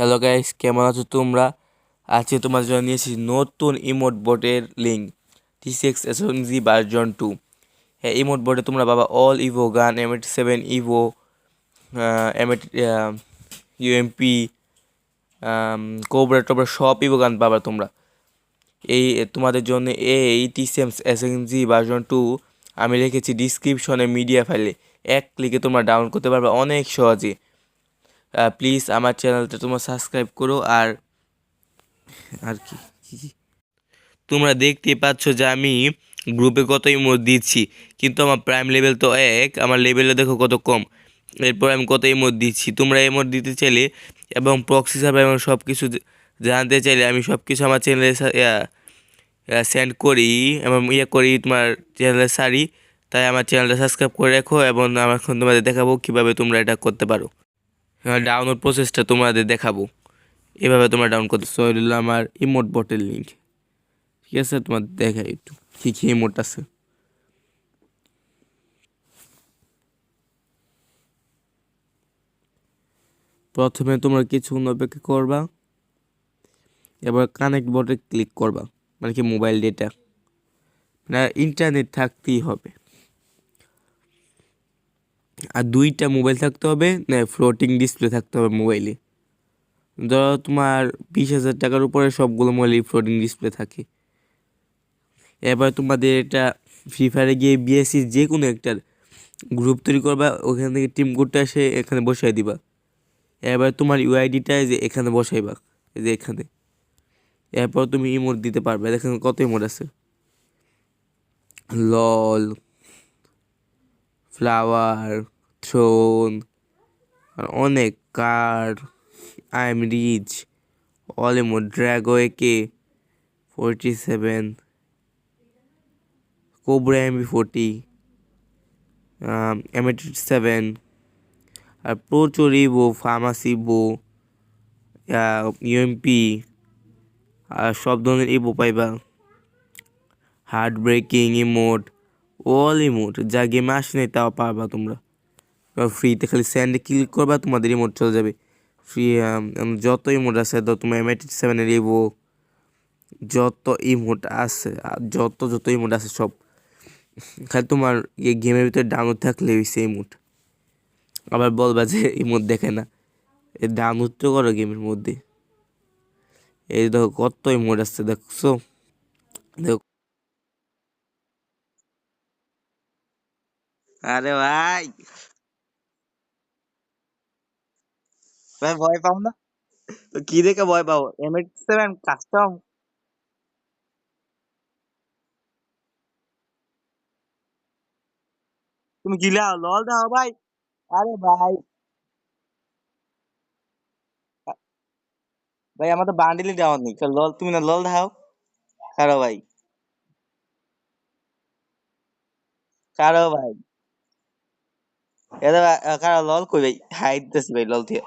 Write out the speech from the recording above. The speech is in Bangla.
হ্যালো গাইস, কেমন আছো তোমরা? আজকে তোমার জন্য নিয়েছি নতুন ইমোট বোর্ডের লিঙ্ক T6 SMG ভার্সন 2। হ্যাঁ, ইমোট বোর্ডে তোমরা পাবা অল ইভো গান, M87 Ivo, M8 UMP, cobra টোবরা সব ইভো গান পাবা তোমরা। এই তোমাদের জন্য এই T6 SMG ভার্সন 2 আমি রেখেছি ডিসক্রিপশনে মিডিয়া ফাইলে। এক ক্লিকে তোমরা ডাউনলোড করতে পারবে অনেক সহজে। প্লিজ আমার চ্যানেলটা তোমরা সাবস্ক্রাইব করো। আর আর কি কি কি? তোমরা দেখতে পাচ্ছ যে আমি গ্রুপে কত ইমোট দিচ্ছি, কিন্তু আমার প্রাইম লেভেল তো 1, আমার লেভেলে দেখো কত কম। এরপর আমি কত ইমোট দিচ্ছি। তোমরা ইমোট দিতে চাইলে এবং প্রক্সি সার্ভার এবং সব কিছু জানতে চাইলে আমি সব কিছু আমার চ্যানেলে সেন্ড করি এবং করি, তোমার চ্যানেলে সারি। তাই আমার চ্যানেলটা সাবস্ক্রাইব করে রাখো এবং আমার এখন তোমাদের দেখাবো কীভাবে তোমরা এটা করতে পারো। ডাউনলোড প্রসেসটা তোমাদের দেখাবো। এভাবে তোমরা ডাউন করতে হলো আমার ইমোট বটের লিঙ্ক। ঠিক আছে, তোমার দেখাই একটু কী কী ইমোট আছে। প্রথমে তোমরা কিছুক্ষণ অপেক্ষা করবা, এবার কানেক্ট বটে ক্লিক করবা, মানে কি মোবাইল ডেটা, মানে ইন্টারনেট থাকতেই হবে। আর 2টা মোবাইল থাকতে হবে, না ফ্লোটিং ডিসপ্লে থাকতে হবে মোবাইলে। ধরো তোমার 20,000 টাকার উপরে সবগুলো মোবাইলই ফ্লোটিং ডিসপ্লে থাকে। এবার তোমাদের এটা ফ্রি ফায়ারে গিয়ে বিএসসি যে কোনো একটার গ্রুপ তৈরি করবা, ওখান থেকে টিম কোডটা এসে এখানে বসাই দিবা। এবার তোমার ইউআইডিটা যে এখানে বসাইবা, এই যে এখানে। এরপর তুমি ইমোট দিতে পারবে। দেখেন কত ইমোট আছে: লল, ফ্লাওয়ার, থ্রোন, আর অনেক car, I am rich, all emote, Drago AK-47, cobra MP40, M87, আর প্রচুর ইভো, ফার্মাসি বো, ইউএমপি, আর সব ধরনের ইভো পাইবা। Heart breaking emote, all emote, যা গেমে আসে নাই তাও পারবা তোমরা ফ্রিতে। খালি স্যান্ডে ক্লিক করবা, তোমাদের ইমোট চলে যাবে ফ্রি। যত ইমোট আছে, তোমার M87 ইভো, যত ইমোট আছে, যত যত ইমোট আছে সব খালি তোমার এই গেমের ভিতরে ডাউনলোড থাকলে হইছে ইমোট। আবার বলবা যে ইমোট দেখে না, এই ডাউনলোড তো করো গেমের মধ্যে। এই দেখো কত ইমোট আছে, দেখছো? দেখো। আরে ভাই, ভাই ভয় পাও না তো? কি দেখে ভয় পাও? M87 custom. তুমি গিলাও লল দাও ভাই। আরে ভাই, ভাই আমার তো বান্ডিলই দেওয়া নেই, লল তুমি না লল দাও। কারো ভাই, কারো ভাই, এটা কারো লল কই ভাই, হাই দিতেছি ভাই লল দিয়ে।